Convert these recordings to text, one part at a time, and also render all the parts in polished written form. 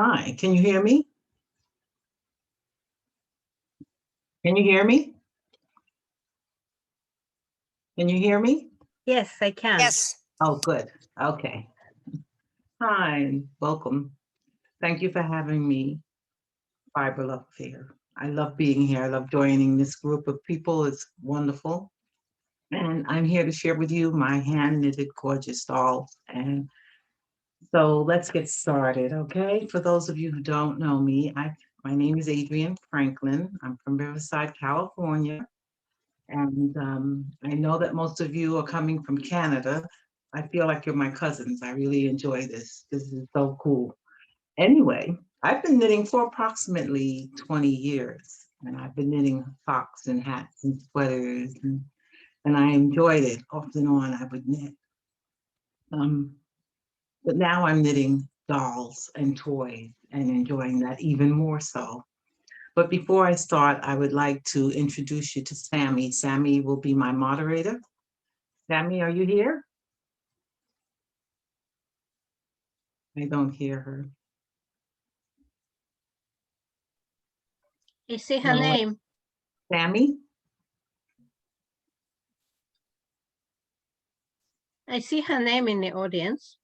Hi, can you hear me? Can you hear me? Can you hear me? Yes, I can. Yes. Oh, good. Okay. Hi, welcome. Thank you for having me, Fibre Love here. I love being here. I love joining this group of people. It's wonderful. And I'm here to share with you my hand-knitted gorgeous dolls. And so let's get started, okay? For those of you who don't know me, my name is Adrienne Franklin. I'm from Riverside, California. And I know that most of you are coming from Canada. I feel like you're my cousins. I really enjoy this. This is so cool. Anyway, I've been knitting for approximately 20 years. And I've been knitting socks and hats and sweaters. And I enjoyed it. Off and on, I would knit. But now I'm knitting dolls and toys and enjoying that even more so. But before I start, I would like to introduce you to Sammy. Sammy will be my moderator. Sammy, are you here? I don't hear her. I see her No. name. Sammy? I see her name in the audience.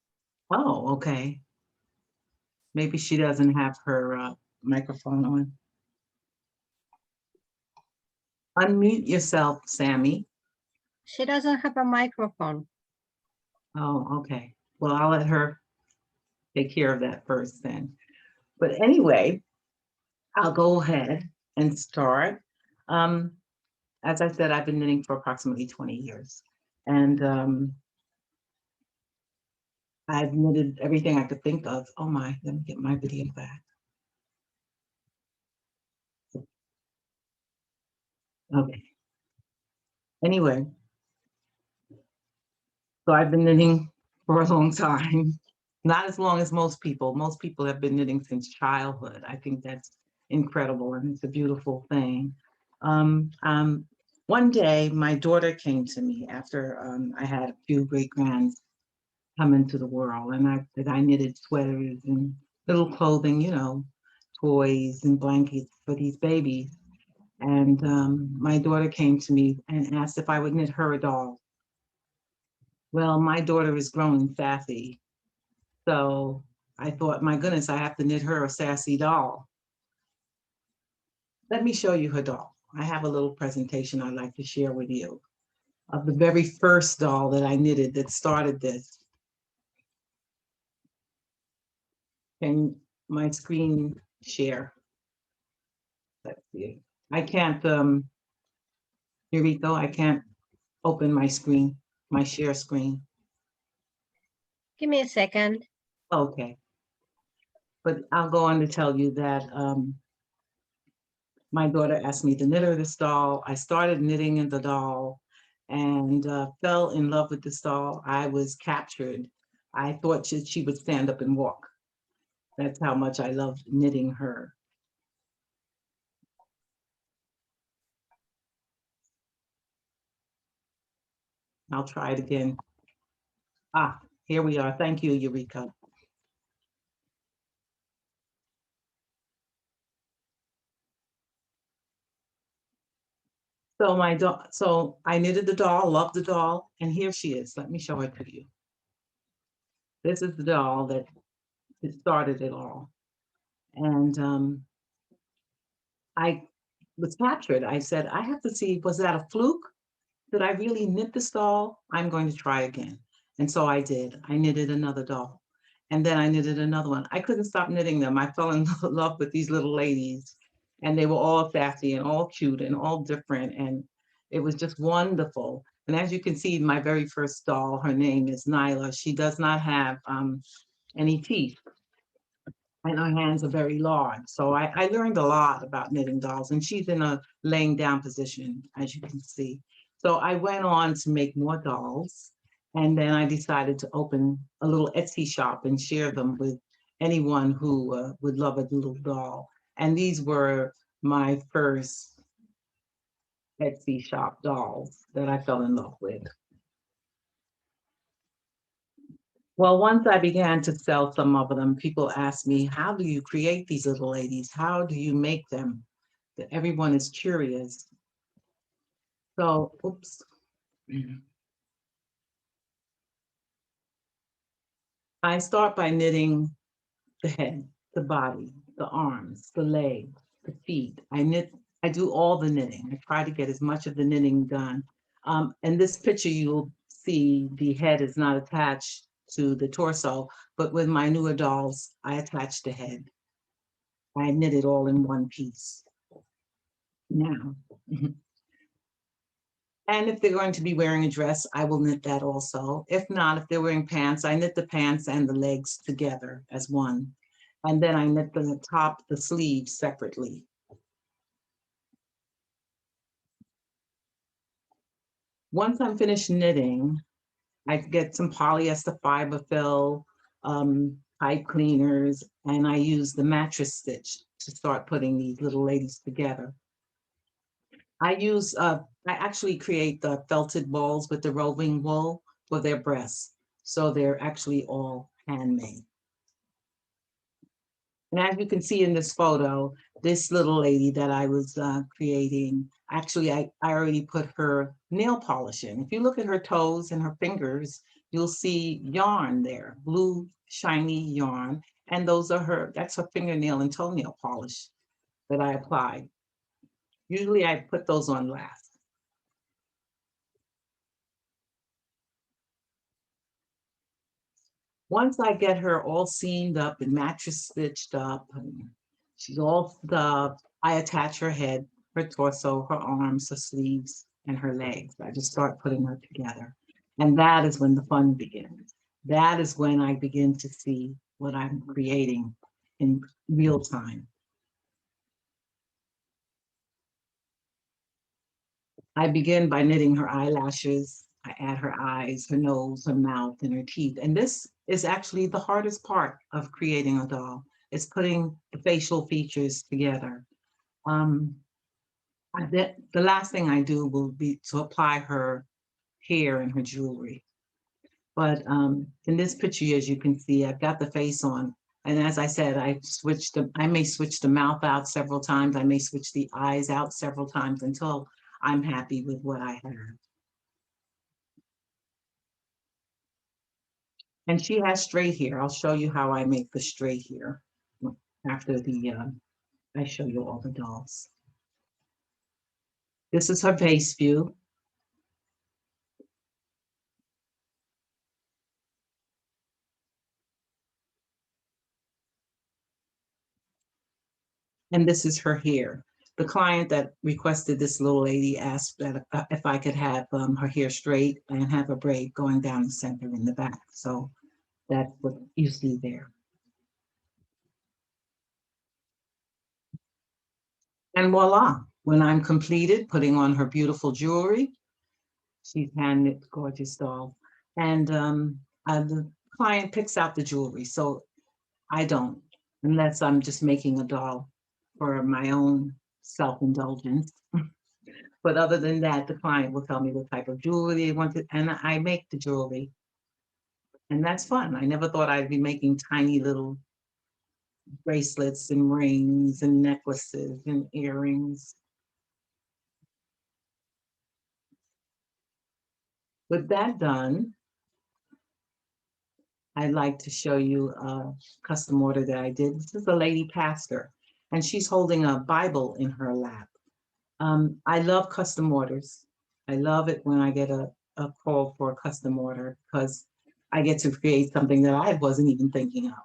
Oh, okay. Maybe she doesn't have her microphone on. Unmute yourself, Sammy. She doesn't have a microphone. Oh, okay. Well, I'll let her take care of that first then. But anyway, I'll go ahead and start. As I said, I've been knitting for approximately 20 years. And I've knitted everything I could think of. Oh my, let me get my video back. Okay. Anyway, so I've been knitting for a long time. Not as long as most people. Most people have been knitting since childhood. I think that's incredible and it's a beautiful thing. One day, my daughter came to me after I had a few great grands come into the world, and I knitted sweaters and little clothing, you know, toys and blankets for these babies. And my daughter came to me and asked if I would knit her a doll. Well, my daughter is growing sassy, so I thought, my goodness, I have to knit her a sassy doll. Let me show you her doll. I have a little presentation I'd like to share with you of the very first doll that I knitted that started this. Can my screen share? Let's see. I can't, here we go. I can't open my screen, my share screen. Give me a second. Okay. But I'll go on to tell you that my daughter asked me to knit her this doll. I started knitting in the doll and fell in love with this doll. I was captured. I thought she would stand up and walk. That's how much I loved knitting her. I'll try it again. Ah, here we are. Thank you, Eureka. So I knitted the doll, loved the doll, and here she is. Let me show her to you. This is the doll that started it all. And I was captured. I said, I have to see, was that a fluke? Did I really knit this doll? I'm going to try again. And so I did. I knitted another doll. And then I knitted another one. I couldn't stop knitting them. I fell in love with these little ladies. And they were all sassy and all cute and all different. And it was just wonderful. And as you can see, my very first doll, her name is Nyla. She does not have any teeth. And her hands are very large. So I learned a lot about knitting dolls, and she's in a laying down position, as you can see. So I went on to make more dolls, and then I decided to open a little Etsy shop and share them with anyone who would love a little doll. And these were my first Etsy shop dolls that I fell in love with. Well, once I began to sell some of them, people asked me, how do you create these little ladies? How do you make them? Everyone is curious. So, oops. I start by knitting the head, the body, the arms, the legs, the feet. I do all the knitting. I try to get as much of the knitting done. In this picture, you'll see the head is not attached to the torso, but with my newer dolls, I attach the head. I knit it all in one piece now. And if they're going to be wearing a dress, I will knit that also. If not, if they're wearing pants, I knit the pants and the legs together as one. And then I knit the top, the sleeves separately. Once I'm finished knitting, I get some polyester fiber fill, pipe cleaners, and I use the mattress stitch to start putting these little ladies together. I actually create the felted balls with the roving wool for their breasts. So they're actually all handmade. And as you can see in this photo, this little lady that I was creating, actually, I already put her nail polish in. If you look at her toes and her fingers, you'll see yarn there, blue, shiny yarn. And that's her fingernail and toenail polish that I applied. Usually I put those on last. Once I get her all seamed up and mattress stitched up, and she's all stuffed, I attach her head, her torso, her arms, her sleeves, and her legs. I just start putting her together. And that is when the fun begins. That is when I begin to see what I'm creating in real time. I begin by knitting her eyelashes. I add her eyes, her nose, her mouth, and her teeth. And this is actually the hardest part of creating a doll. It's putting the facial features together. Um, the last thing I do will be to apply her hair and her jewelry. But in this picture, as you can see, I've got the face on. And as I said, I may switch the mouth out several times. I may switch the eyes out several times until I'm happy with what I have. And she has straight hair. I'll show you how I make the straight hair after I show you all the dolls. This is her face view. And this is her hair. The client that requested this little lady asked that if I could have her hair straight and have a braid going down the center in the back. So that's what you see there. And voila, when I'm completed putting on her beautiful jewelry, she's hand knit gorgeous doll. And the client picks out the jewelry. So I don't, unless I'm just making a doll for my own self-indulgence. But other than that, the client will tell me what type of jewelry they want to, and I make the jewelry. And that's fun. I never thought I'd be making tiny little bracelets and rings and necklaces and earrings. With that done, I'd like to show you a custom order that I did. This is a lady pastor, and she's holding a Bible in her lap. I love custom orders. I love it when I get a call for a custom order because I get to create something that I wasn't even thinking of.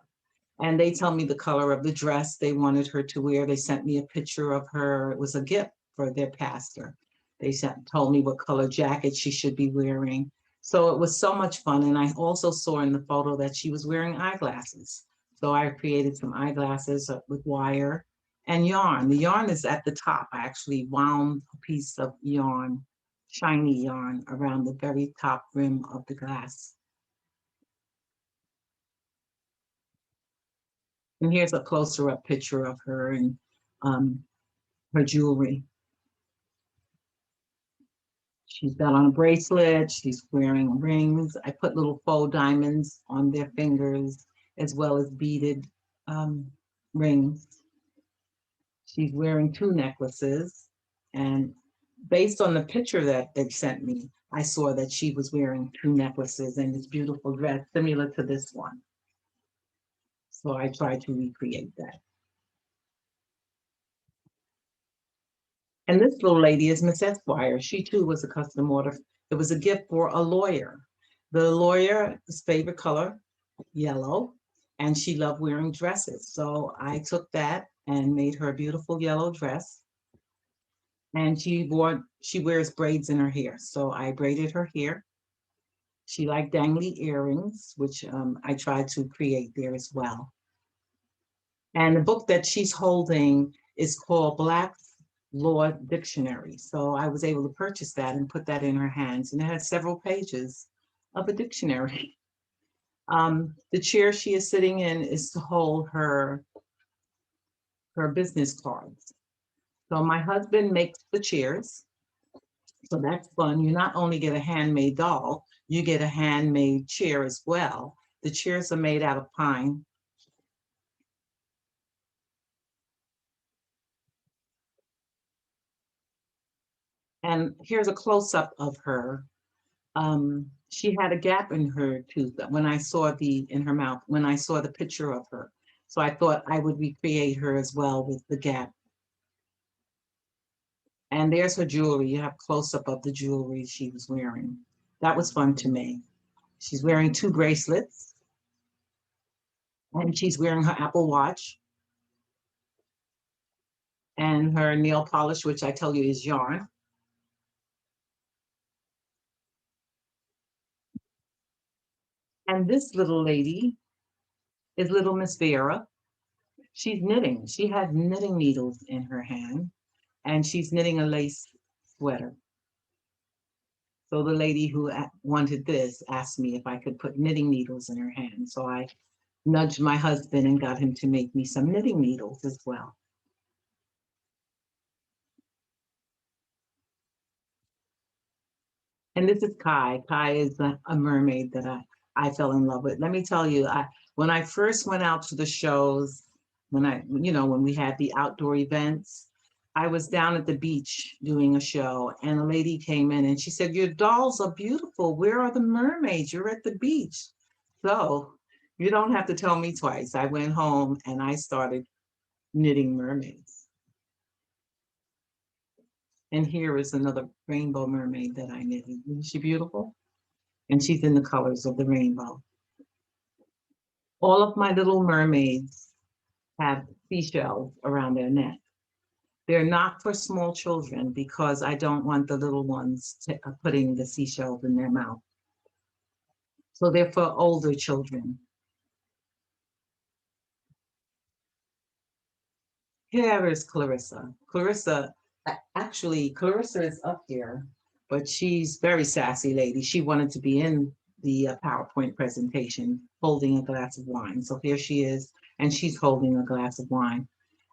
And they tell me the color of the dress they wanted her to wear. They sent me a picture of her. It was a gift for their pastor. Told me what color jacket she should be wearing. So it was so much fun. And I also saw in the photo that she was wearing eyeglasses. So I created some eyeglasses with wire and yarn. The yarn is at the top. I actually wound a piece of yarn, shiny yarn, around the very top rim of the glass. And here's a closer up picture of her and her jewelry. She's got on a bracelet, she's wearing rings. I put little faux diamonds on their fingers, as well as beaded rings. She's wearing 2 necklaces. And based on the picture that they sent me, I saw that she was wearing 2 necklaces and this beautiful dress similar to this one. So I tried to recreate that. And this little lady is Miss Esquire. She too was a custom order. It was a gift for a lawyer. The lawyer's favorite color, yellow, and she loved wearing dresses. So I took that and made her a beautiful yellow dress. And she wears braids in her hair. So I braided her hair. She liked dangly earrings, which I tried to create there as well. And the book that she's holding is called Black Law Dictionary. So I was able to purchase that and put that in her hands. And it has several pages of a dictionary. The chair she is sitting in is to hold her business cards. So my husband makes the chairs. So that's fun. You not only get a handmade doll, you get a handmade chair as well. The chairs are made out of pine. And here's a close-up of her. She had a gap in her tooth when I saw in her mouth, when I saw the picture of her. So I thought I would recreate her as well with the gap. And there's her jewelry. You have close-up of the jewelry she was wearing. That was fun to me. She's wearing 2 bracelets. And she's wearing her Apple Watch. And her nail polish, which I tell you is yarn. And this little lady is little Miss Vera. She's knitting. She has knitting needles in her hand, and she's knitting a lace sweater. So the lady who wanted this asked me if I could put knitting needles in her hand. So I nudged my husband and got him to make me some knitting needles as well. And this is Kai. Kai is a mermaid that I fell in love with. Let me tell you, when I first went out to the shows, when we had the outdoor events, I was down at the beach doing a show, and a lady came in and she said, "Your dolls are beautiful. Where are the mermaids? You're at the beach." So you don't have to tell me twice. I went home and I started knitting mermaids. And here is another rainbow mermaid that I knitted. Isn't she beautiful? And she's in the colors of the rainbow. All of my little mermaids have seashells around their neck. They're not for small children because I don't want the little ones putting the seashells in their mouth. So they're for older children. Here is Clarissa. Clarissa is up here, but she's very sassy lady. She wanted to be in the PowerPoint presentation holding a glass of wine. So here she is, and she's holding a glass of wine.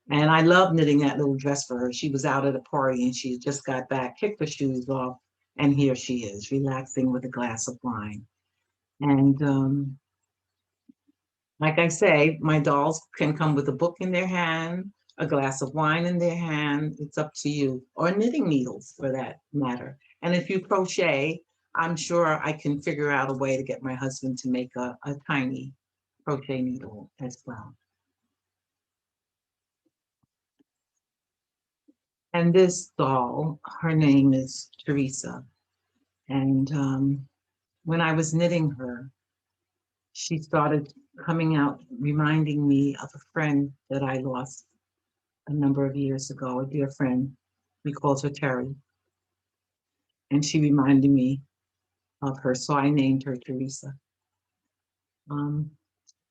And I love knitting that little dress for her. She was out at a party and she just got back, kicked her shoes off, and here she is, relaxing with a glass of wine. And like I say, my dolls can come with a book in their hand, a glass of wine in their hand. It's up to you, or knitting needles for that matter. And if you crochet, I'm sure I can figure out a way to get my husband to make a tiny crochet needle as well. And this doll, her name is Teresa. And when I was knitting her, she started coming out, reminding me of a friend that I lost a number of years ago, a dear friend. We called her Terry. And she reminded me of her, so I named her Teresa. And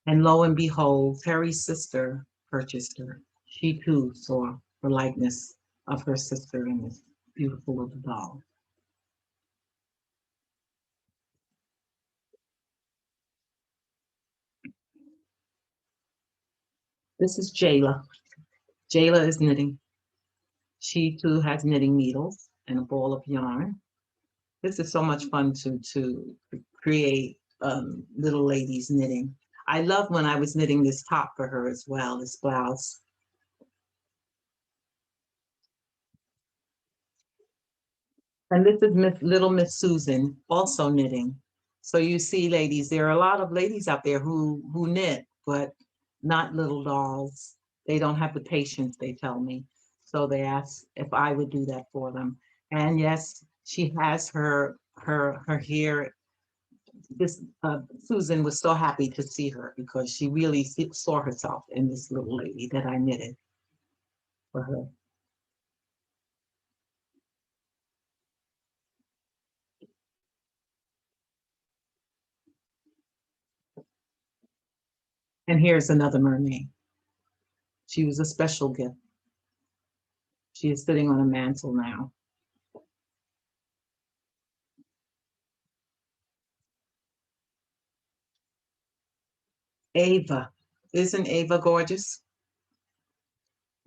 lo and behold, Terry's sister purchased her. She too saw the likeness of her sister in this beautiful little doll. This is Jayla. Jayla is knitting. She too has knitting needles and a ball of yarn. This is so much fun to create little ladies knitting. I love when I was knitting this top for her as well, this blouse. And this is little Miss Susan, also knitting. So you see, ladies, there are a lot of ladies out there who knit, but not little dolls. They don't have the patience, they tell me. So they ask if I would do that for them. And yes, she has her hair. This Susan was so happy to see her because she really saw herself in this little lady that I knitted for her. And here's another mermaid. She was a special gift. She is sitting on a mantle now. Ava. Isn't Ava gorgeous?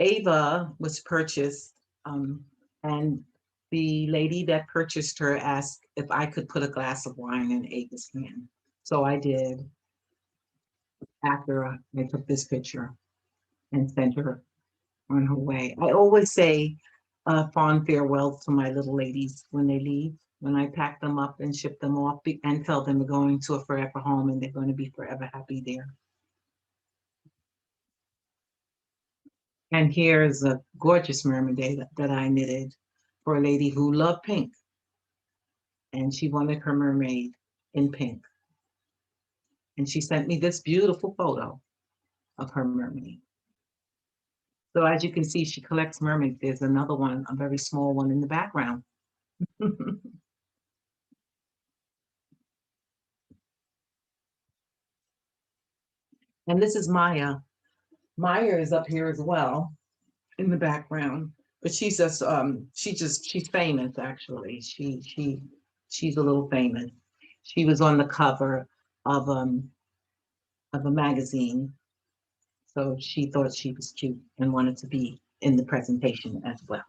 Ava was purchased, and the lady that purchased her asked if I could put a glass of wine in Ava's hand. So I did after I took this picture and sent her on her way. I always say fond farewell to my little ladies when they leave, when I pack them up and ship them off and tell them they're going to a forever home and they're going to be forever happy there. And here's a gorgeous mermaid that I knitted for a lady who loved pink. And she wanted her mermaid in pink. And she sent me this beautiful photo of her mermaid. So as you can see, she collects mermaids. There's another one, a very small one in the background. And this is Maya. Maya is up here as well in the background, but she's just she's famous actually. She's a little famous. She was on the cover of a magazine, so she thought she was cute and wanted to be in the presentation as well.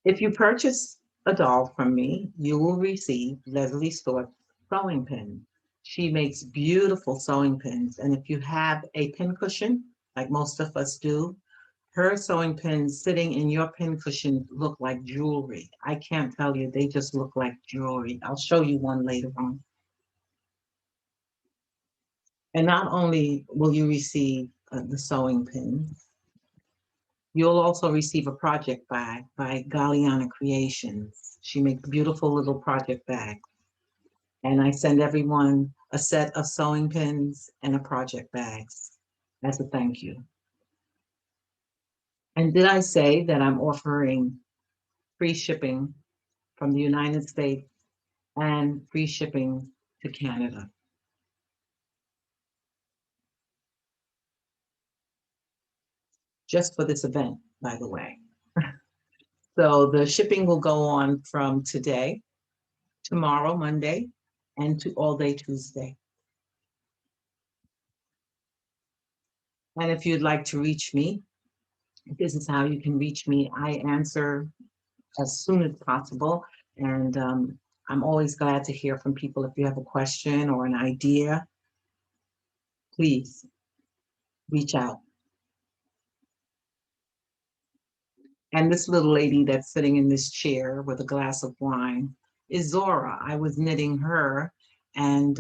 If you purchase a doll from me, you will receive Leslie Stort's sewing pin. She makes beautiful sewing pins, and if you have a pin cushion, like most of us do, her sewing pins sitting in your pin cushion look like jewelry. I can't tell you, they just look like jewelry. I'll show you one later on. And not only will you receive the sewing pins, you'll also receive a project bag by Galliana Creations. She makes beautiful little project bags. And I send everyone a set of sewing pins and a project bags as a thank you. And did I say that I'm offering free shipping from the United States and free shipping to Canada? Just for this event, by the way. So the shipping will go on from today, tomorrow, Monday, and to all day Tuesday. And if you'd like to reach me, this is how you can reach me. I answer as soon as possible. And I'm always glad to hear from people. If you have a question or an idea, please reach out. And this little lady that's sitting in this chair with a glass of wine is Zora. I was knitting her, and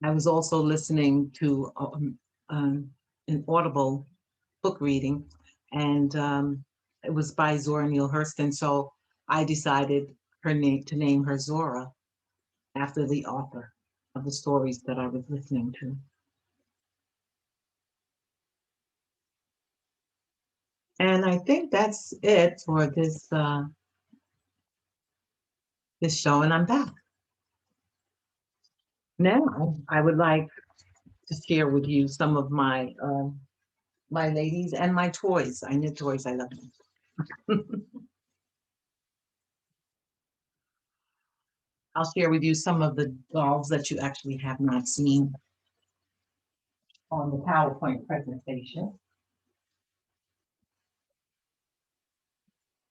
I was also listening to an Audible book reading, and it was by Zora Neale Hurston. So I decided to name her Zora after the author of the stories that I was listening to. And I think that's it for this this show, and I'm back. Now I would like to share with you some of my my ladies and my toys. I knit toys, I love them. I'll share with you some of the dolls that you actually have not seen on the PowerPoint presentation.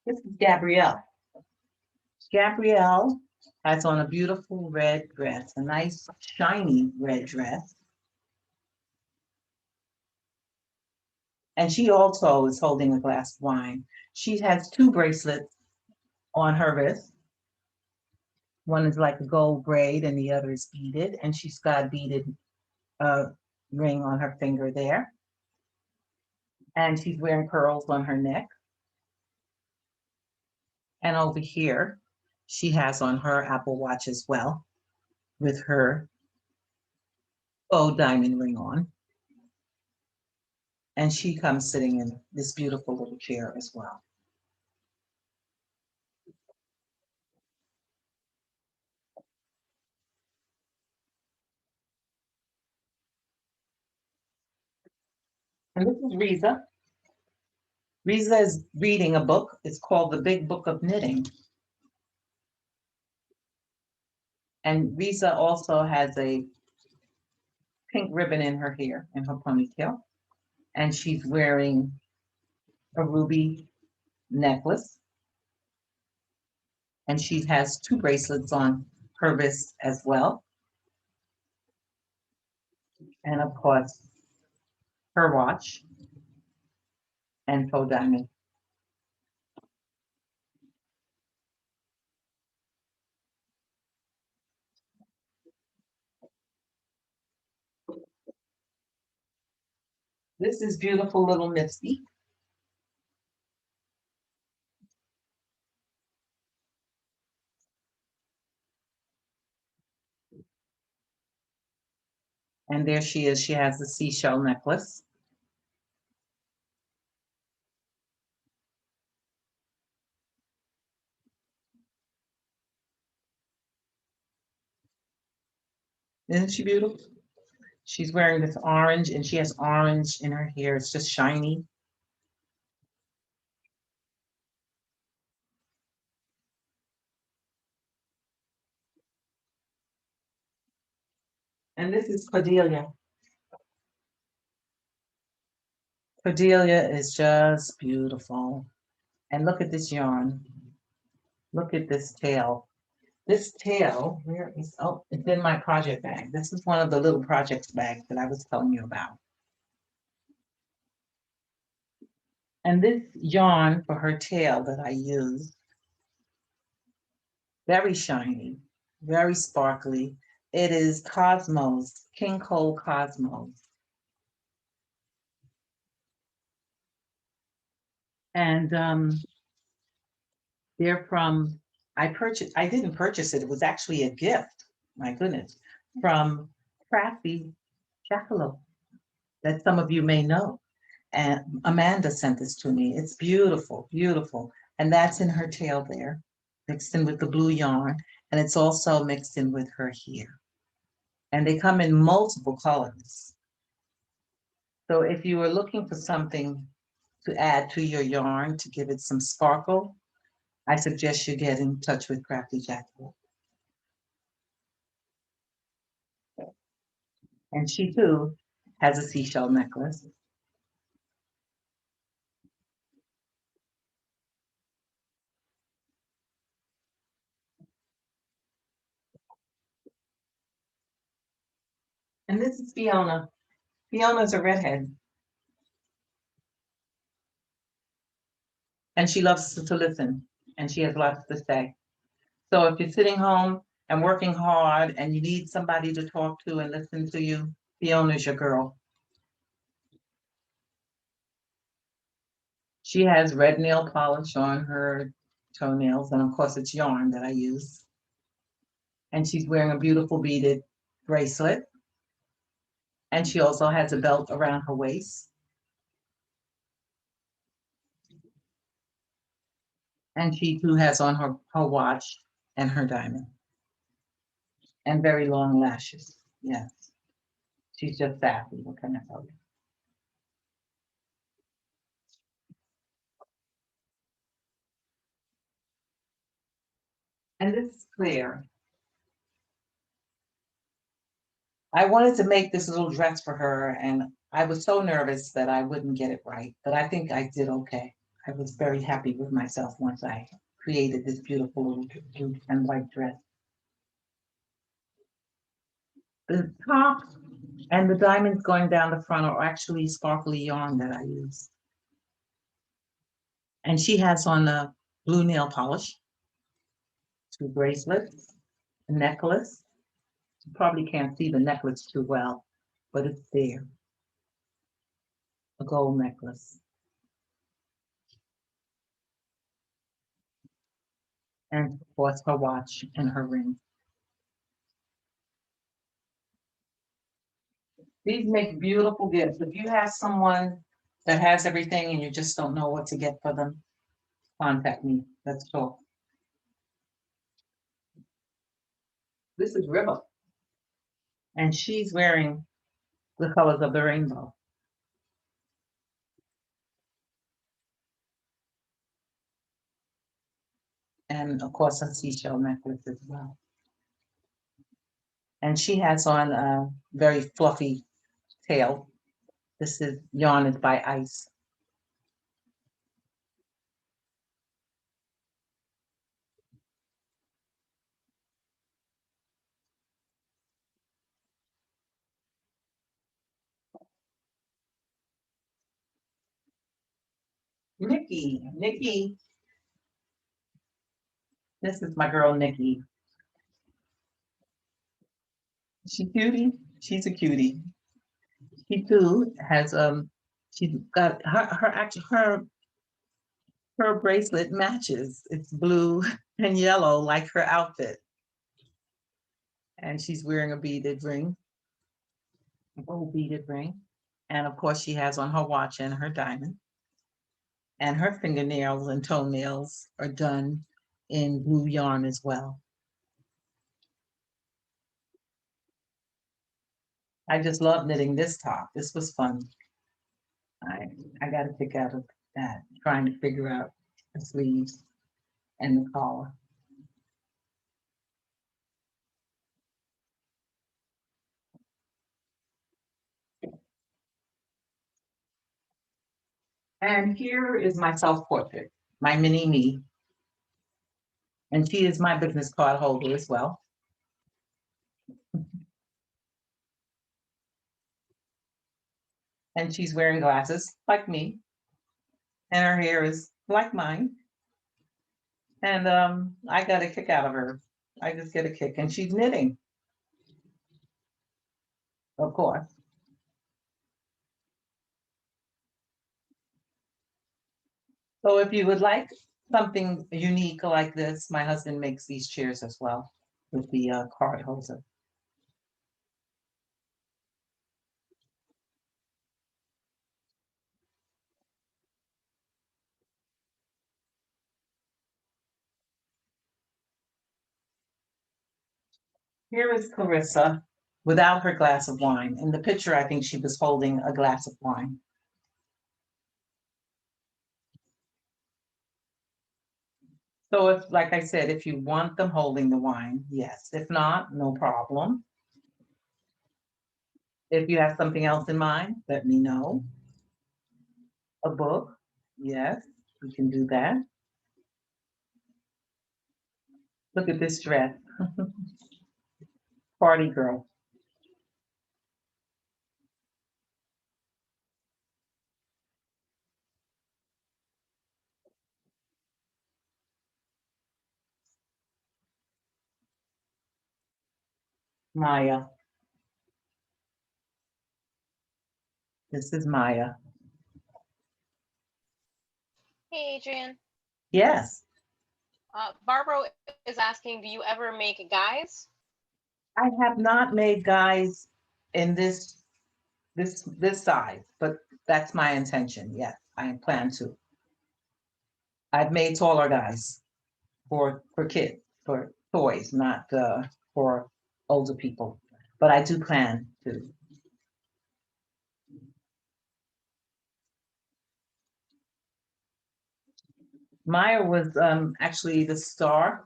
This is Gabrielle. Gabrielle has on a beautiful red dress, a nice shiny red dress. And she also is holding a glass of wine. She has two bracelets on her wrist. One is like a gold braid and the other is beaded. And she's got a beaded ring on her finger there. And she's wearing pearls on her neck. And over here, she has on her Apple Watch as well, with her faux diamond ring on. And she comes sitting in this beautiful little chair as well. And this is Riza. Riza is reading a book. It's called The Big Book of Knitting. And Riza also has a pink ribbon in her hair, in her ponytail. And she's wearing a ruby necklace. And she has two bracelets on her wrist as well. And of course, her watch and faux diamond. This is beautiful little Misty. And there she is. She has the seashell necklace. Isn't she beautiful? She's wearing this orange and she has orange in her hair. It's just shiny. And this is Cordelia. Cordelia is just beautiful. And look at this yarn. Look at this tail. This tail, where is, oh, it's in my project bag. This is one of the little project bags that I was telling you about. And this yarn for her tail that I use, very shiny, very sparkly. It is Cosmos, King Cole Cosmos. And they're from, I didn't purchase it. It was actually a gift, my goodness, from Crafty Jackalope that some of you may know. And Amanda sent this to me. It's beautiful, beautiful. And that's in her tail there, mixed in with the blue yarn. And it's also mixed in with her hair. And they come in multiple colors. So if you are looking for something to add to your yarn to give it some sparkle, I suggest you get in touch with Crafty Jackalope. And she too has a seashell necklace. And this is Fiona. Fiona's a redhead. And she loves to listen. And she has lots to say. So if you're sitting home and working hard and you need somebody to talk to and listen to you, Fiona's your girl. She has red nail polish on her toenails. And of course, it's yarn that I use. And she's wearing a beautiful beaded bracelet. And she also has a belt around her waist. And she too has on her watch and her diamond. And very long lashes. Yes. She's just sassy. What can I tell you? And this is Claire. I wanted to make this little dress for her, and I was so nervous that I wouldn't get it right, but I think I did okay. I was very happy with myself once I created this beautiful little blue and white dress. The top and the diamonds going down the front are actually sparkly yarn that I use. And she has on a blue nail polish, 2 bracelets, a necklace. You probably can't see the necklace too well, but it's there. A gold necklace. And of course her watch and her ring. These make beautiful gifts. If you have someone that has everything and you just don't know what to get for them, contact me. Let's talk. This is River. And she's wearing the colors of the rainbow. And of course a seashell necklace as well. And she has on a very fluffy tail. This is yarn is by Ice. Nikki. This is my girl, Nikki. She cutie? She's a cutie. She too has, she's got her bracelet matches. It's blue and yellow like her outfit. And she's wearing a beaded ring, a gold beaded ring. And of course she has on her watch and her diamond. And her fingernails and toenails are done in blue yarn as well. I just love knitting this top. This was fun. I got a kick out of that, trying to figure out the sleeves and the collar. And here is my self-portrait, my mini me. And she is my business card holder as well. And she's wearing glasses like me. And her hair is like mine. And I got a kick out of her. I just get a kick. And she's knitting, of course. So if you would like something unique like this, my husband makes these chairs as well with the card holder. Here is Clarissa without her glass of wine. In the picture, I think she was holding a glass of wine. So if, like I said, if you want them holding the wine, yes. If not, no problem. If you have something else in mind, let me know. A book, yes, we can do that. Look at this dress. Party girl. Maya. This is Maya. Hey, Adrian. Yes. Barbara is asking, do you ever make guys? I have not made guys in this size, but that's my intention. Yes, I plan to. I've made taller guys for kids, for toys, not for older people, but I do plan to. Maya was actually the star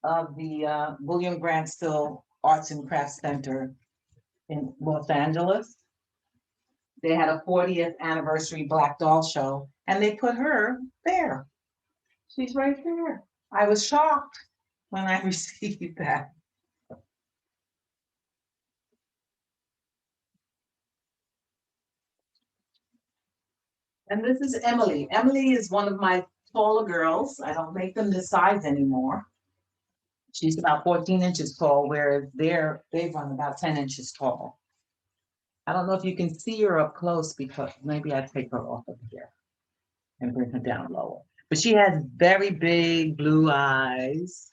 of the William Grant Still Arts and Crafts Center in Los Angeles. They had a 40th anniversary Black Doll show, And they put her there. She's right there. I was shocked when I received that. And this is Emily. Emily is one of my taller girls. I don't make them this size anymore. She's about 14 inches tall, whereas they run about 10 inches tall. I don't know if you can see her up close because maybe I take her off of here and bring her down lower. But she has very big blue eyes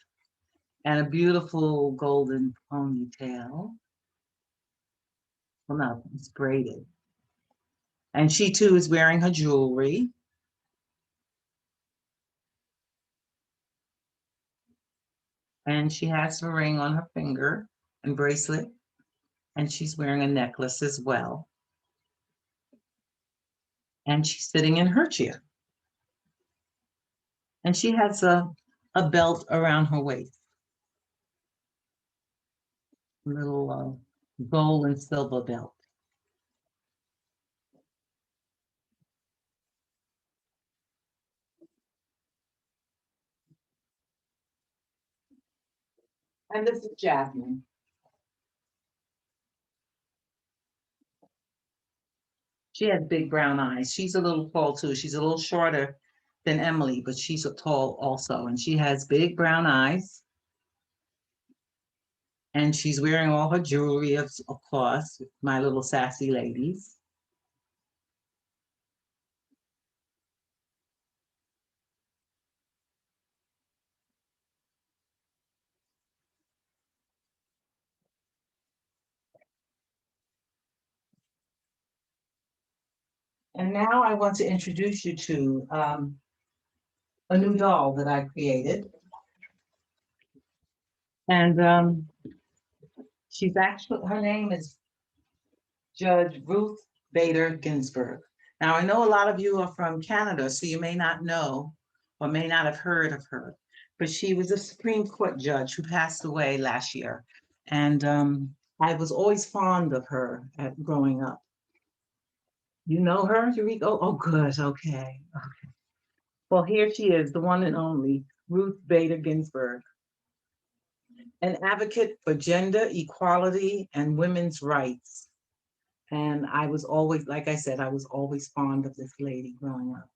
and a beautiful golden ponytail. Well, no, it's braided. And she too is wearing her jewelry. And she has a ring on her finger and bracelet. And she's wearing a necklace as well. And she's sitting in her chair. And she has a belt around her waist. A little gold and silver belt. And this is Jasmine. She has big brown eyes. She's a little tall too. She's a little shorter than Emily, but she's a tall also. And she has big brown eyes. And she's wearing all her jewelry, of course, my little sassy ladies. And now I want to introduce you to a new doll that I created. And she's actually, her name is Judge Ruth Bader Ginsburg. Now, I know a lot of you are from Canada, so you may not know or may not have heard of her, but she was a Supreme Court judge who passed away last year. And I was always fond of her growing up. You know her, Eureka? Oh, good, okay. Well, here she is, the one and only Ruth Bader Ginsburg, an advocate for gender equality and women's rights. And I was always, like I said, I was always fond of this lady growing up.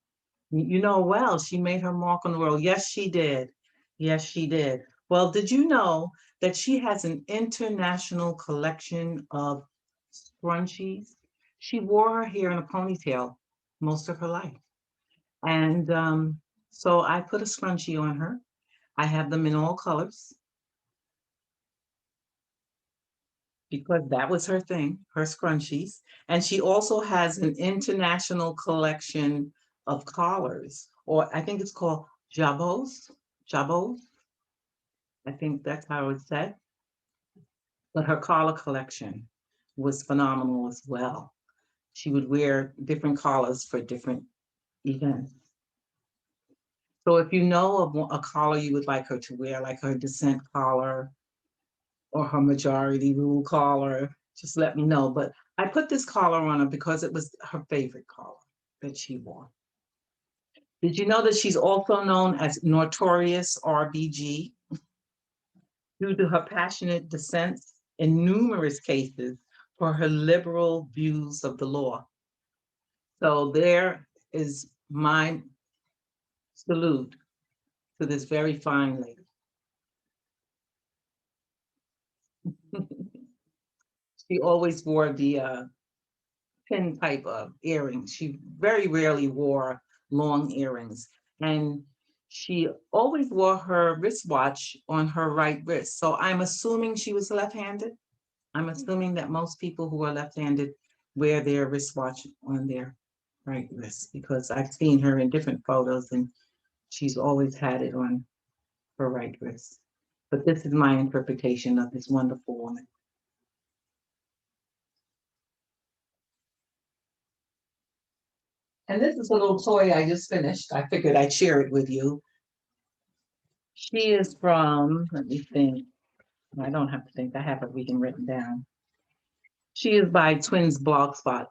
You know, well, she made her mark on the world. Yes, she did. Yes, she did. Well, did you know that she has an international collection of scrunchies? She wore her hair in a ponytail most of her life. And so I put a scrunchie on her. I have them in all colors because that was her thing, her scrunchies. And she also has an international collection of collars, or I think it's called jabots. I think that's how it's said. But her collar collection was phenomenal as well. She would wear different collars for different events. So if you know of a collar you would like her to wear, like her dissent collar or her majority rule collar, just let me know. But I put this collar on her because it was her favorite collar that she wore. Did you know that she's also known as Notorious RBG due to her passionate dissents in numerous cases for her liberal views of the law? So there is my salute to this very fine lady. She always wore the pin type of earrings. She very rarely wore long earrings. And she always wore her wristwatch on her right wrist. So I'm assuming she was left-handed. I'm assuming that most people who are left-handed wear their wristwatch on their right wrist because I've seen her in different photos and she's always had it on her right wrist. But this is my interpretation of this wonderful woman. And this is a little toy I just finished. I figured I'd share it with you. She is from, let me think. I don't have to think, I have everything written down. She is by Twins Blogspot.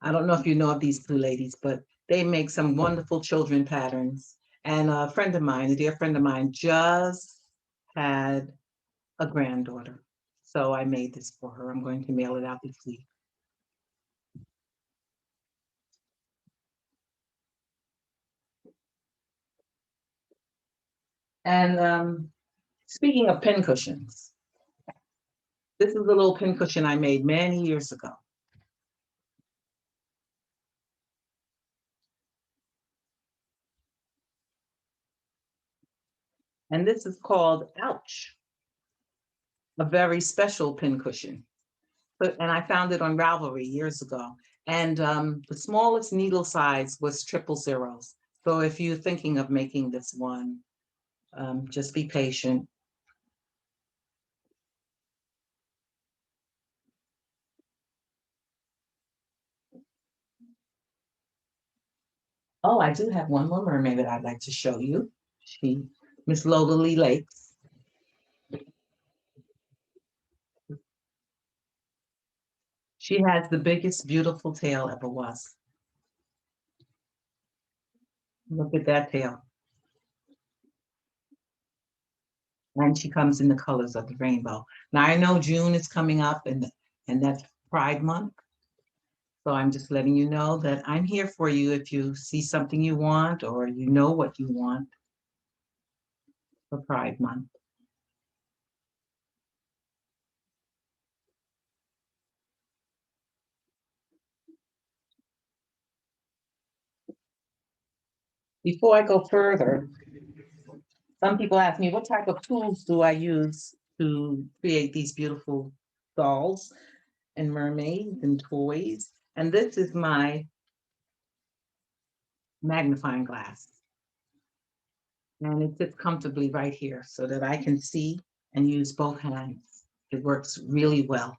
I don't know if you know of these two ladies, but They make some wonderful children patterns. And a friend of mine, a dear friend of mine, just had a granddaughter. So I made this for her. I'm going to mail it out this week. And speaking of pin cushions, this is a little pin cushion I made many years ago. And this is called Ouch, a very special pin cushion. And I found it on Ravelry years ago. And the smallest needle size was 000. So if you're thinking of making this one, just be patient. Oh, I do have one more mermaid that I'd like to show you. Miss Lola Lee Lakes. She has the biggest, beautiful tail ever was. Look at that tail. And she comes in the colors of the rainbow. Now I know June is coming up and that's Pride Month. So I'm just letting you know that I'm here for you if you see something you want or you know what you want for Pride Month. Before I go further, some people ask me, what type of tools do I use to create these beautiful dolls and mermaids and toys? And this is my magnifying glass. And it sits comfortably right here so that I can see and use both hands. It works really well.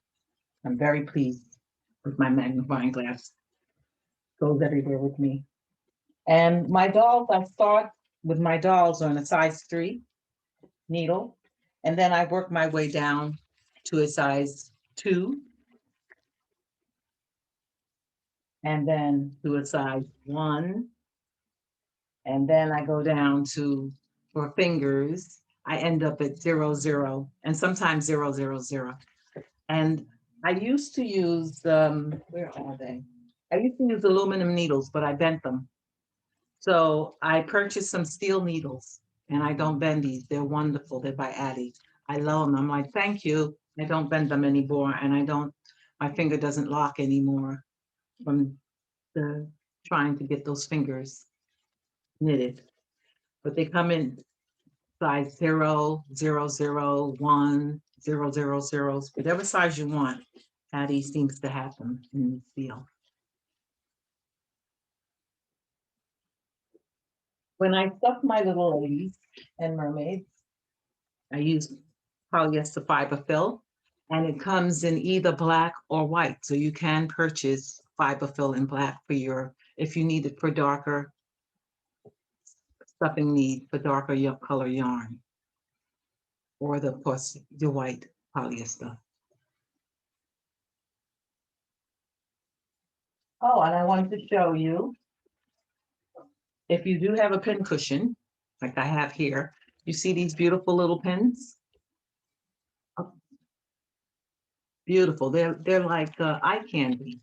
I'm very pleased with my magnifying glass. Goes everywhere with me. And my dolls, I start with my dolls on a size 3 needle, and then I work my way down to a size 2, and then to a size 1, and then I go down to, for fingers, I end up at 0, and sometimes 0. And I used to use, where are they? I used to use aluminum needles, but I bent them. So I purchased some steel needles, and I don't bend these. They're wonderful. They're by Addie. I love them. I'm like, thank you. I don't bend them anymore, and my finger doesn't lock anymore from trying to get those fingers knitted. But they come in size 0, 1, 0, whatever size you want. Addie seems to have them in the steel. When I stuff my little ladies and mermaids, I use polyester fiber fill, and it comes in either black or white. So you can purchase fiber fill in black for if you need it for darker stuffing need for darker color yarn, or of course, the white polyester. Oh, and I wanted to show you, if you do have a pin cushion, like I have here, you see these beautiful little pins? Oh, beautiful. They're like eye candy.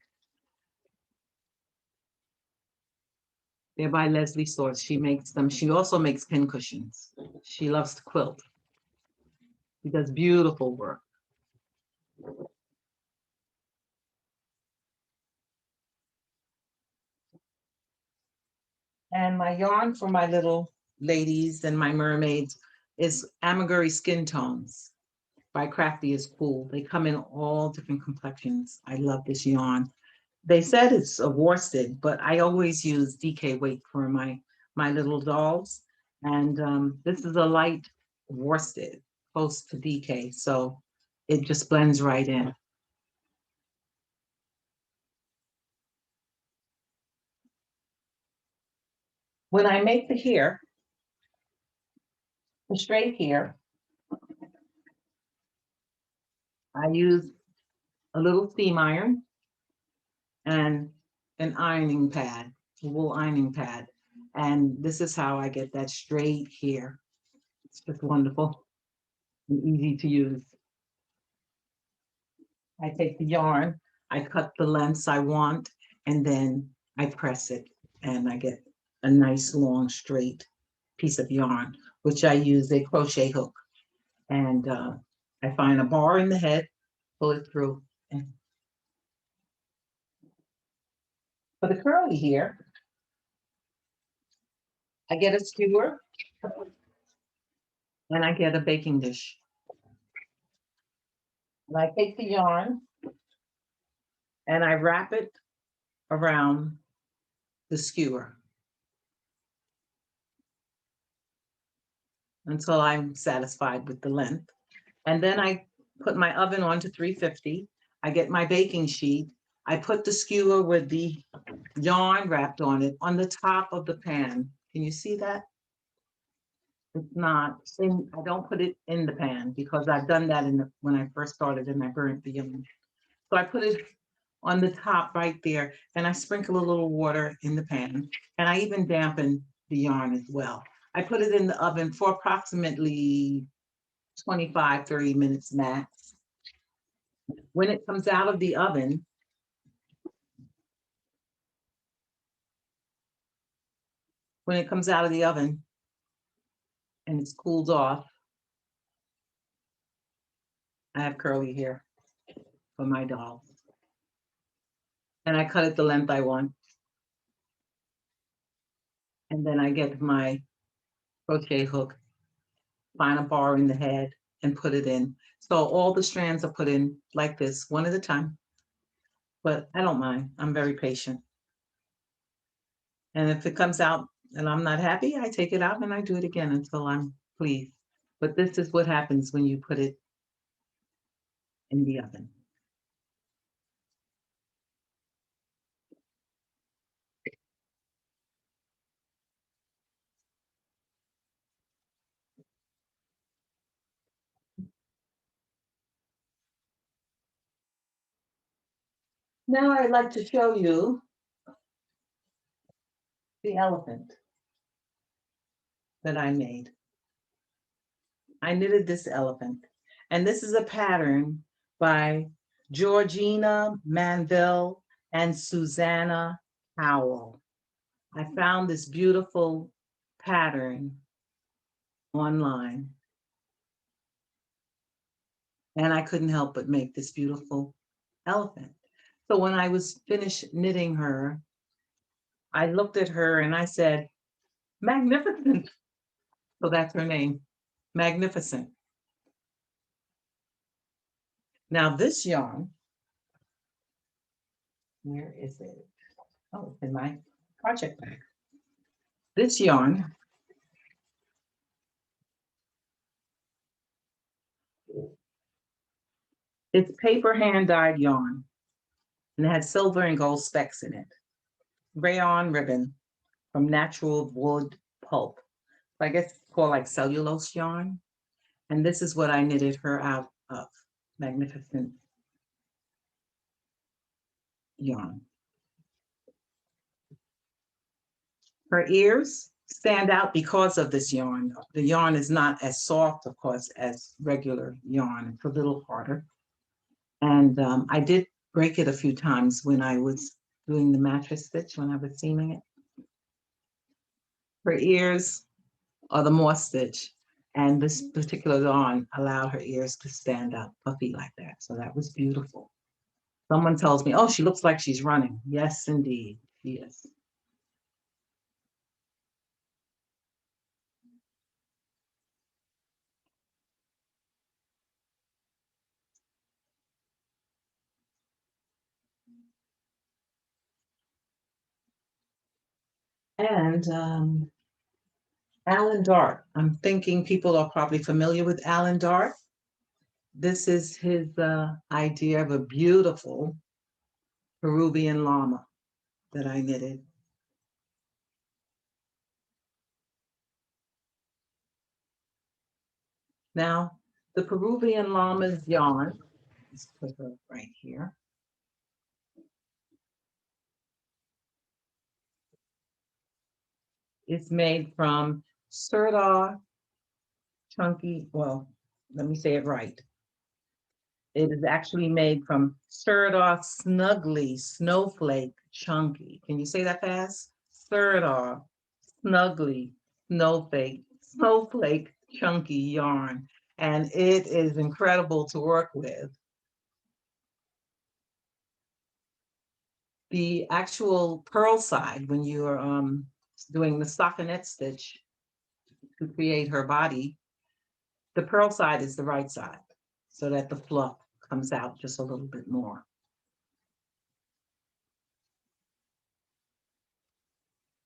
They're by Leslie Source. She makes them. She also makes pin cushions. She loves to quilt. She does beautiful work. And my yarn for my little ladies and my mermaids is Amigurumi Skin Tones by Crafty is Cool. They come in all different complexions. I love this yarn. They said it's a worsted, but I always use DK weight for my little dolls. And this is a light worsted, close to DK, so it just blends right in. When I make the hair, the straight hair, I use a little steam iron and an ironing pad. wool ironing pad. And this is how I get that straight here. It's just wonderful and easy to use. I take the yarn, I cut the lengths I want, and then I press it, and I get a nice long straight piece of yarn, which I use a crochet hook. And I find a bar in the head, pull it through. And for the curly here, I get a skewer and I get a baking dish. And I take the yarn and I wrap it around the skewer until I'm satisfied with the length. And then I put my oven on to 350. I get my baking sheet. I put the skewer with the yarn wrapped on it on the top of the pan. Can you see that? It's not, I don't put it in the pan because I've done that when I first started and I burnt the yarn. So I put it on the top right there and I sprinkle a little water in the pan and I even dampen the yarn as well. I put it in the oven for approximately 25, 30 minutes max. When it comes out of the oven, and it's cooled off, I have curly hair for my doll. And I cut it the length I want. And then I get my crochet hook, find a bar in the head and put it in. So all the strands are put in like this, one at a time. But I don't mind, I'm very patient. And if it comes out and I'm not happy, I take it out and I do it again until I'm pleased. But this is what happens when you put it in the oven. Now I'd like to show you the elephant that I made. I knitted this elephant, and this is a pattern by Georgina Manville and Susanna Howell. I found this beautiful pattern online, and I couldn't help but make this beautiful elephant. So when I was finished knitting her, I looked at her and I said, magnificent. So that's her name, Magnificent. Now this yarn, where is it? Oh, it's in my project bag. This yarn it's paper hand-dyed yarn, and it has silver and gold specks in it. Rayon ribbon from natural wood pulp. I guess it's called like cellulose yarn. And this is what I knitted her out of. Magnificent yarn. Her ears stand out because of this yarn. The yarn is not as soft, of course, as regular yarn. It's a little harder. And I did break it a few times when I was doing the mattress stitch, when I was seaming it. Her ears are the moss stitch, and this particular yarn allowed her ears to stand up puffy like that. So that was beautiful. Someone tells me, oh, she looks like she's running. Yes, indeed, she is. And Alan Dart. I'm thinking people are probably familiar with Alan Dart. This is his idea of a beautiful Peruvian llama that I knitted. Now, the Peruvian llama's yarn, let's put her right here. It's made from Surdar chunky, well, let me say it right. It is actually made from Surdar snuggly snowflake chunky. Can you say that fast? Surdar snuggly snowflake chunky yarn. And it is incredible to work with. The actual purl side, when you're doing the stockinette stitch to create her body, the purl side is the right side, so that the fluff comes out just a little bit more.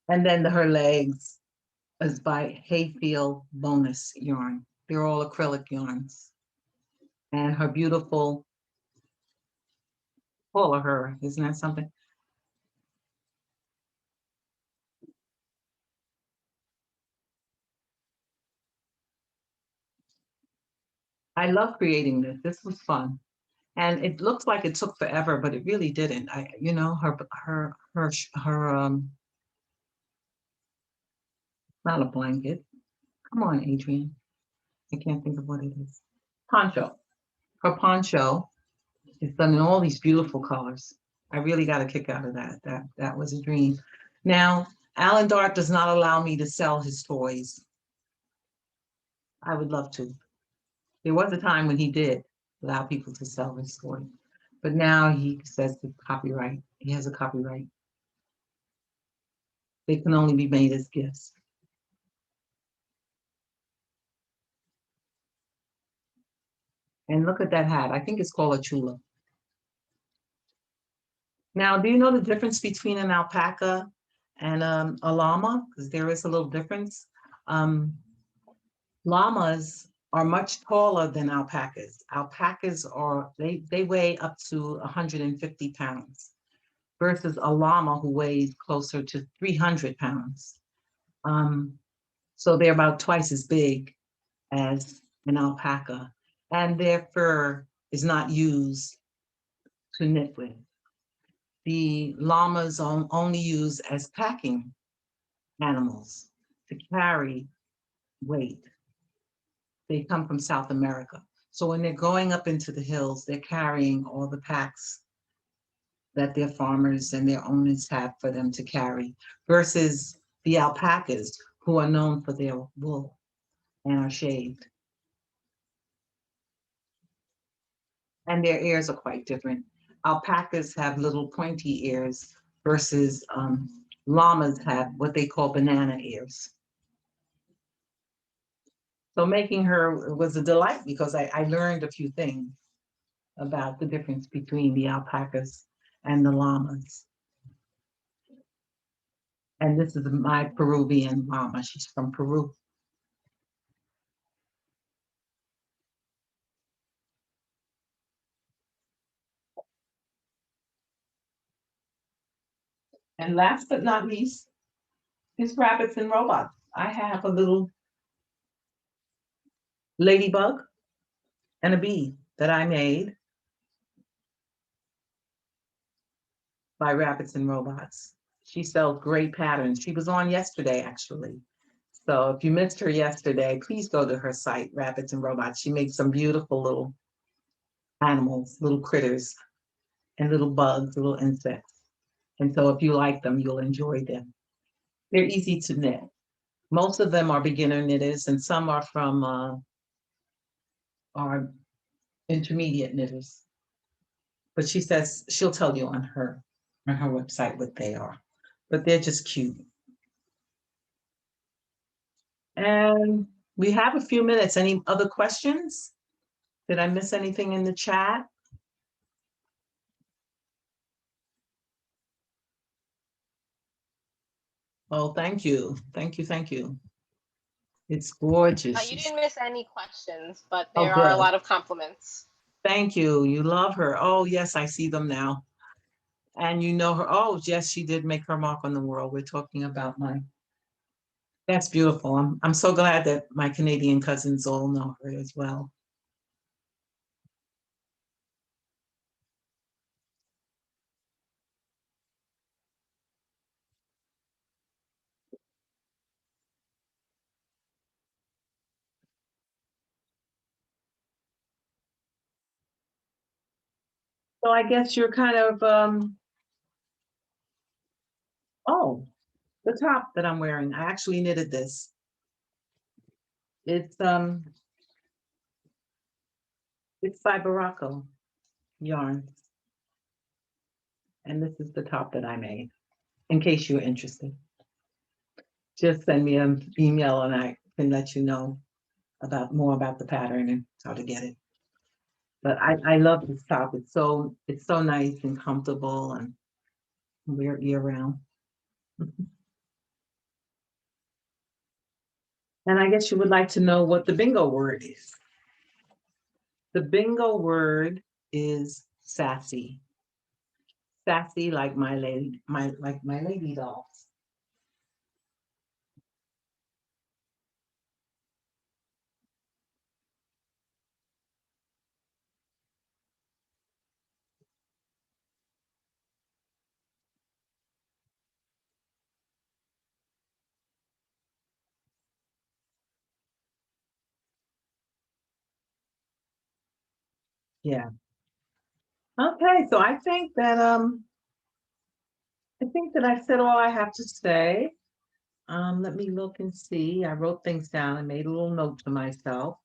And then her legs is by Hayfield Bonus yarn. They're all acrylic yarns. And her beautiful, all of her, isn't that something? I love creating this. This was fun. And it looks like it took forever, but it really didn't. You know, not a blanket. Come on, Adrian. I can't think of what it is. Poncho. Her poncho is done in all these beautiful colors. I really got a kick out of that. That was a dream. Now, Alan Dart does not allow me to sell his toys. I would love to. There was a time when he did allow people to sell his toys, but now he says the copyright. He has a copyright. They can only be made as gifts. And look at that hat. I think it's called a chula. Now, do you know the difference between an alpaca and a llama? Because there is a little difference. Llamas are much taller than alpacas. Alpacas they weigh up to 150 pounds versus a llama who weighs closer to 300 pounds. So they're about twice as big as an alpaca, and their fur is not used to knit with. The llamas are only used as packing animals to carry weight. They come from South America. So when they're going up into the hills, they're carrying all the packs that their farmers and their owners have for them to carry, versus the alpacas, who are known for their wool and are shaved. And their ears are quite different. Alpacas have little pointy ears versus llamas have what they call banana ears. So making her was a delight because I learned a few things about the difference between the alpacas and the llamas. And this is my Peruvian llama. She's from Peru. And last but not least is rabbits and robots. I have a little ladybug and a bee that I made by Rabbits and Robots. She sells great patterns. She was on yesterday, actually. So if you missed her yesterday, please go to her site, Rabbits and Robots. She makes some beautiful little animals, little critters, and little bugs, little insects. And so if you like them, you'll enjoy them. They're easy to knit. Most of them are beginner knitters, and some are from are intermediate knitters. But she says she'll tell you on her website what they are. But they're just cute. And we have a few minutes. Any other questions? Did I miss anything in the chat? Oh, thank you. Thank you. Thank you. It's gorgeous. You didn't miss any questions, but Oh, there are a good. lot of compliments. Thank you. You love her. Oh, yes, I see them now. And you know her. Oh, yes, she did make her mark on the world. We're talking about that's beautiful. I'm so glad that my Canadian cousins all know her as well. So I guess you're kind of, oh, the top that I'm wearing, I actually knitted this. It's Fibre yarn. And this is the top that I made, in case you're interested. Just send me an email and I can let you know about more about the pattern and how to get it. But I love this top. It's so nice and comfortable and wear it year round. And I guess you would like to know what the bingo word is. The bingo word is sassy. Sassy like my lady dolls. Yeah. Okay, so I think that I said all I have to say. Let me look and see. I wrote things down and made a little note to myself.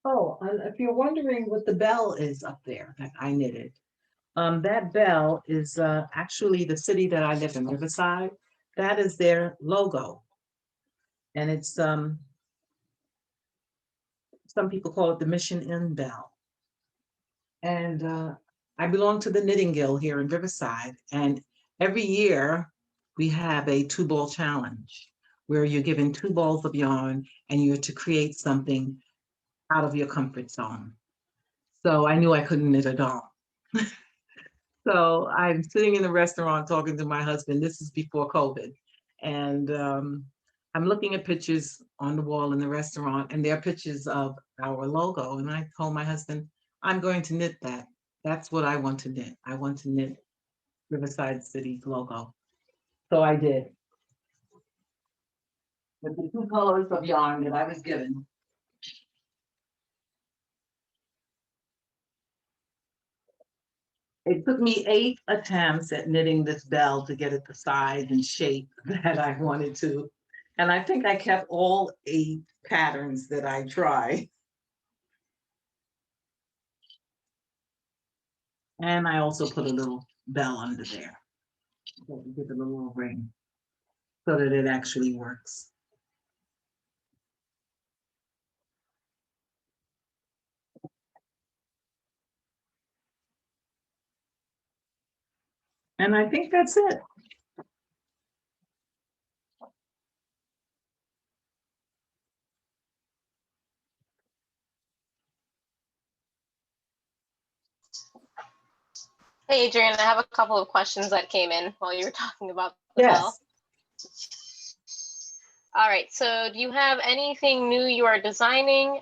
Oh, and if you're wondering what the bell is up there that I knitted, that bell is actually the city that I live in, Riverside. That is their logo. And it's some people call it the Mission Inn bell. And I belong to the Knitting Guild here in Riverside. And every year we have a 2-ball challenge where you're given 2 balls of yarn and you're to create something out of your comfort zone. So I knew I couldn't knit a doll. So I'm sitting in the restaurant talking to my husband. This is before COVID. And I'm looking at pictures on the wall in the restaurant, and there are pictures of our logo. And I told my husband, I'm going to knit that. That's what I want to knit. I want to knit Riverside City's logo. So I did. With the 2 colors of yarn that I was given. It took me 8 attempts at knitting this bell to get it the size and shape that I wanted to. And I think I kept all 8 patterns that I tried. And I also put a little bell under there. So give it a little ring so that it actually works. And I think that's it. Hey, Adrian, I have a couple of questions that came in while you were talking about the bell. All right, so do you have anything new you are designing?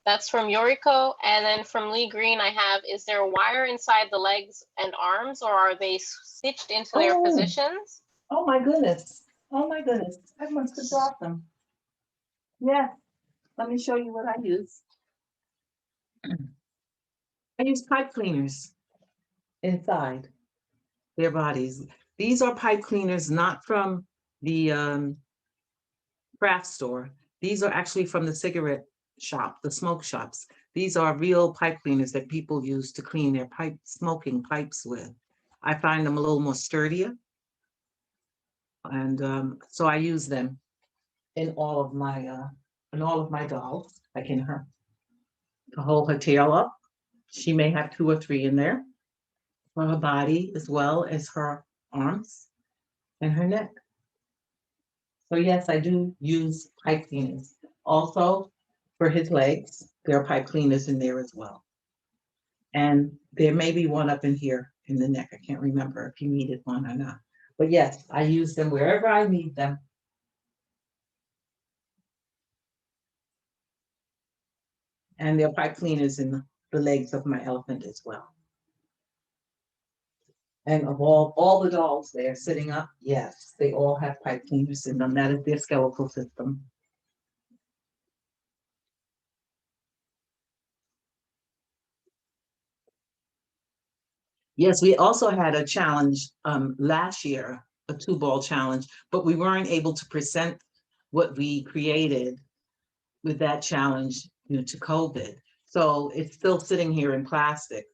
That's from Yoriko. And then from Lee Green, I have, is there a wire inside the legs and arms, or are they stitched into their positions? Oh my goodness. Oh my goodness. I must have dropped them. Yeah. Let me show you what I use. I use pipe cleaners inside their bodies. These are pipe cleaners not from the craft store. These are actually from the cigarette shop, the smoke shops. These are real pipe cleaners that people use to clean their smoking pipes with. I find them a little more sturdier. And so I use them in all of my dolls, like in her, to hold her tail up. She may have 2 or 3 in there for her body as well as her arms and her neck. So yes, I do use pipe cleaners. Also, for his legs, there are pipe cleaners in there as well. And there may be one up in here in the neck. I can't remember if you needed one or not. But yes, I use them wherever I need them. And there are pipe cleaners in the legs of my elephant as well. And of all the dolls there sitting up, yes, they all have pipe cleaners in them. That is their skeletal system. Yes, we also had a challenge last year, a 2-ball challenge, but we weren't able to present what we created with that challenge due to COVID. So it's still sitting here in plastic,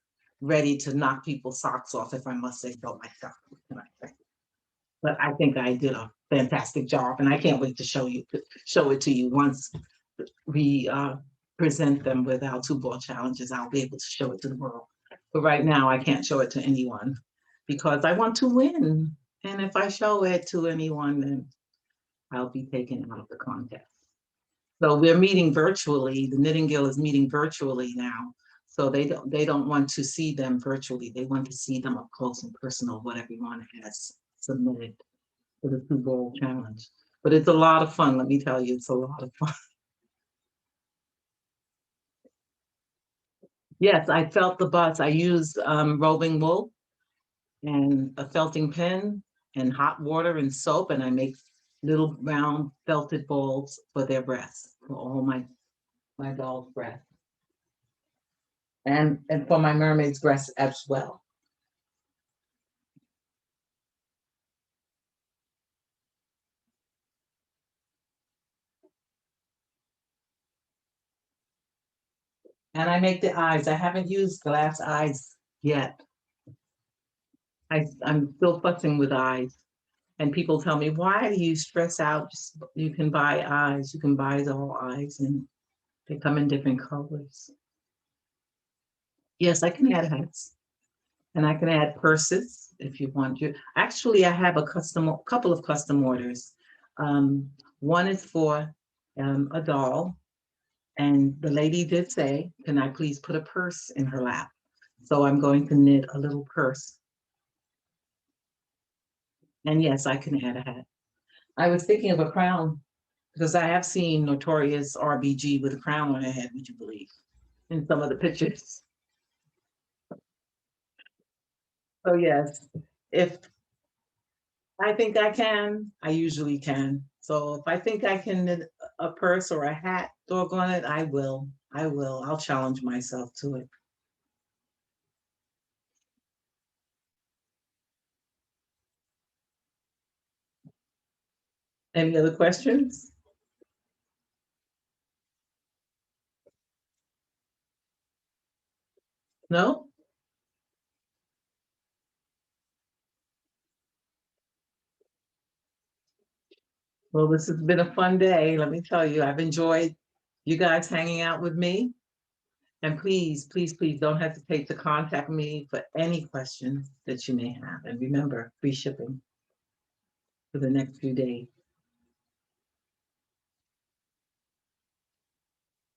ready to knock people's socks off, if I must say so myself. But I think I did a fantastic job, and I can't wait to show it to you once we present them with our 2-ball challenges. I'll be able to show it to the world. But right now, I can't show it to anyone because I want to win. And if I show it to anyone, then I'll be taken out of the contest. So we're meeting virtually. The Knitting Guild is meeting virtually now. So they don't want to see them virtually. They want to see them up close and personal, what everyone has submitted for the 2-ball challenge. But it's a lot of fun, let me tell you, it's a lot of fun. Yes, I felt the buzz. I used roving wool and a felting pen and hot water and soap, and I make little round felted balls for their breasts, for all my doll's breasts. And for my mermaid's breasts as well. And I make the eyes. I haven't used glass eyes yet. I'm still fussing with eyes. And people tell me, why do you stress out? You can buy eyes. You can buy doll eyes, and they come in different colors. Yes, I can add hats. And I can add purses if you want to. Actually, I have a couple of custom orders. One is for a doll. And the lady did say, can I please put a purse in her lap? So I'm going to knit a little purse. And yes, I can add a hat. I was thinking of a crown because I have seen Notorious RBG with a crown on her head, would you believe, in some of the pictures. So yes, if I think I can, I usually can. So if I think I can knit a purse or a hat, doggone it, I will. I'll challenge myself to it. Any other questions? No? Well, this has been a fun day. Let me tell you, I've enjoyed you guys hanging out with me. And please, please, please don't hesitate to contact me for any questions that you may have. And remember, free shipping for the next few days.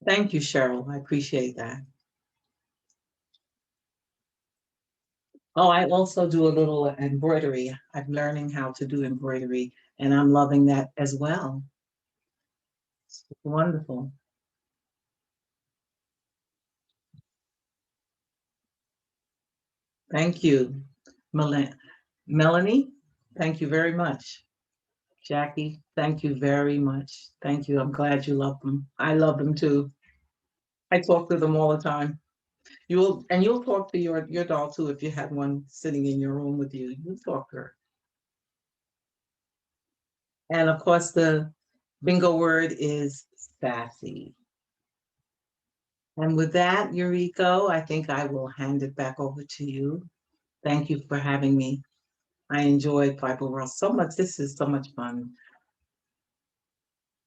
Thank you, Cheryl. I appreciate that. Oh, I also do a little embroidery. I'm learning how to do embroidery, and I'm loving that as well. It's wonderful. Thank you, Melanie. Thank you very much. Jackie, thank you very much. Thank you. I'm glad you love them. I love them too. I talk to them all the time. You'll talk to your doll too if you had one sitting in your room with you. You talk to her. And of course, the bingo word is sassy. And with that, Eureka, I think I will hand it back over to you. Thank you for having me. I enjoyed Fibre World so much. This is so much fun.